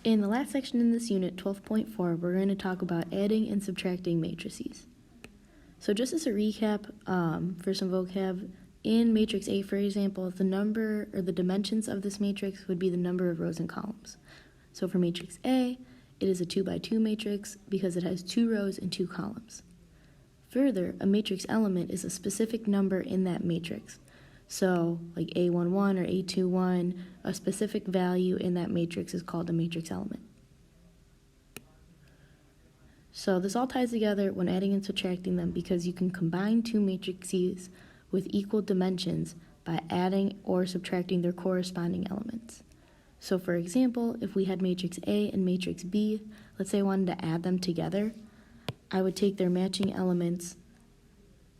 In the last section in this unit, 12.4, we're going to talk about adding and subtracting matrices. So just as a recap for some vocab, in matrix A, for example, the number or the dimensions of this matrix would be the number of rows and columns. So for matrix A, it is a 2 by 2 matrix because it has 2 rows and 2 columns. Further, a matrix element is a specific number in that matrix. So like A11 or A21, a specific value in that matrix is called a matrix element. So this all ties together when adding and subtracting them because you can combine two matrices with equal dimensions by adding or subtracting their corresponding elements. So for example, if we had matrix A and matrix B, let's say I wanted to add them together, I would take their matching elements.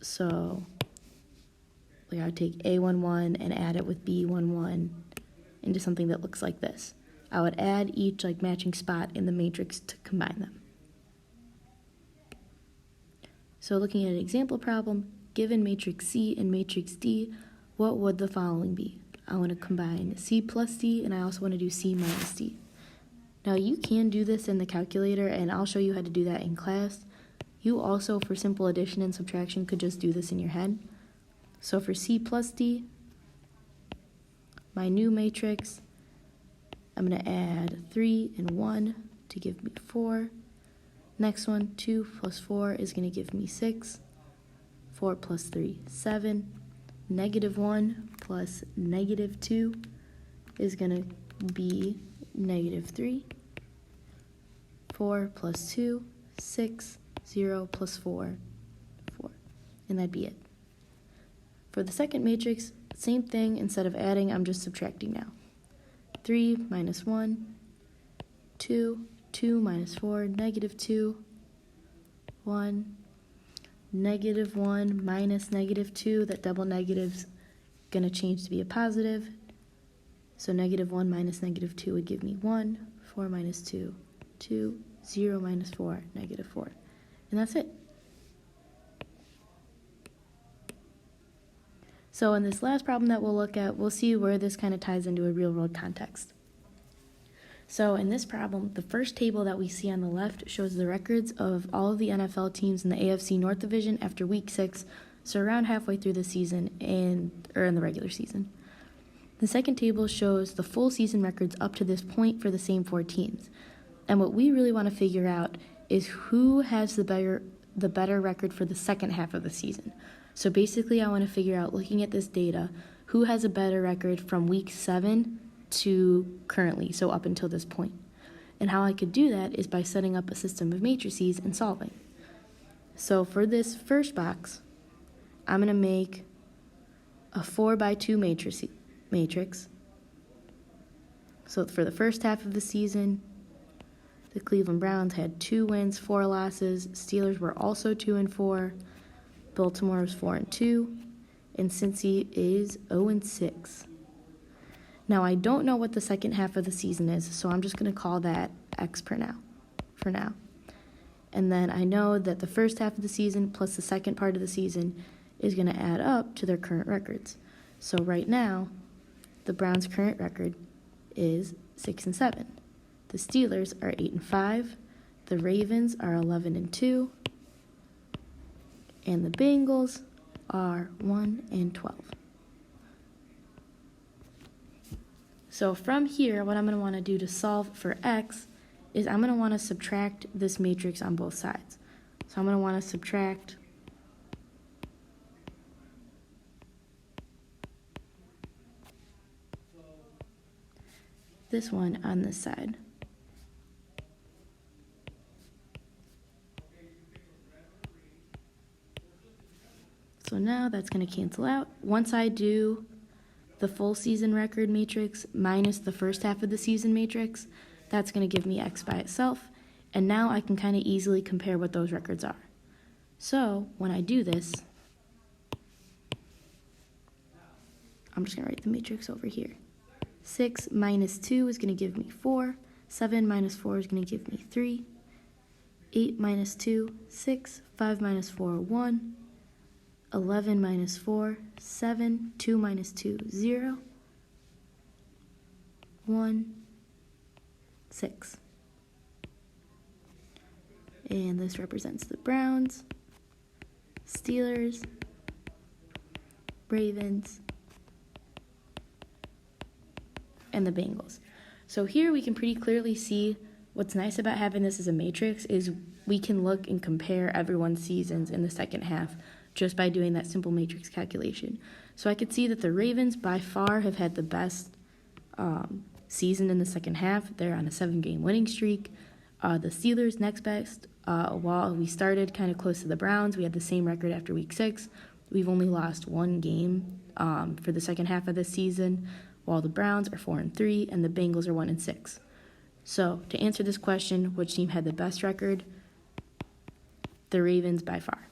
So I would take A11 and add it with B11 into something that looks like this. I would add each matching spot in the matrix to combine them. So looking at an example problem, given matrix C and matrix D, what would the following be? I want to combine C plus D, and I also want to do C minus D. Now you can do this in the calculator, and I'll show you how to do that in class. You also, for simple addition and subtraction, could just do this in your head. So for C plus D, my new matrix, I'm going to add 3 and 1 to give me 4. Next one, 2 plus 4 is going to give me 6. 4 plus 3, 7. Negative 1 plus negative 2 is going to be negative 3. 4 plus 2, 6. 0 plus 4, 4. And that'd be it. For the second matrix, same thing. Instead of adding, I'm just subtracting now. 3 minus 1, 2, 2 minus 4, negative 2, 1, negative 1 minus negative 2. That double negative's going to change to be a positive. So negative 1 minus negative 2 would give me 1. 4 minus 2, 2. 0 minus 4, negative 4. And that's it. So in this last problem that we'll look at, we'll see where this kind of ties into a real-world context. So in this problem, the first table that we see on the left shows the records of all of the NFL teams in the AFC North Division after Week 6, so around halfway through the season or in the regular season. The second table shows the full season records up to this point for the same 4 teams. And what we really want to figure out is who has the better record for the second half of the season. So basically I want to figure out, looking at this data, who has a better record from week 7 to currently, so up until this point. And how I could do that is by setting up a system of matrices and solving. So for this first box, I'm going to make a 4 by 2 matrix. So for the first half of the season, the Cleveland Browns had 2 wins, 4 losses. Steelers were also 2 and 4. Baltimore was 4 and 2. And Cincy is 0 and 6. Now I don't know what the second half of the season is, so I'm just going to call that X for now. And then I know that the first half of the season plus the second part of the season is going to add up to their current records. So right now, the Browns' current record is 6 and 7. The Steelers are 8 and 5. The Ravens are 11 and 2. And the Bengals are 1 and 12. So from here, what I'm going to want to do to solve for X is I'm going to want to subtract this matrix on both sides. So I'm going to want to subtract this one on this side. So now that's going to cancel out. Once I do the full season record matrix minus the first half of the season matrix, that's going to give me X by itself. And now I can kind of easily compare what those records are. So when I do this, I'm just going to write the matrix over here. 6 minus 2 is going to give me 4. 7 minus 4 is going to give me 3. 8 minus 2, 6. 5 minus 4, 1. 11 minus 4, 7. 2 minus 2, 0. 1. 6. And this represents the Browns, Steelers, Ravens, and the Bengals. So here we can pretty clearly see what's nice about having this as a matrix is we can look and compare everyone's seasons in the second half just by doing that simple matrix calculation. So I could see that the Ravens by far have had the best season in the second half. They're on a 7-game winning streak. The Steelers next best. While we started kind of close to the Browns, we had the same record after week 6. We've only lost 1 game for the second half of this season, while the Browns are 4-3 and the Bengals are 1-6. So to answer this question, which team had the best record? The Ravens by far.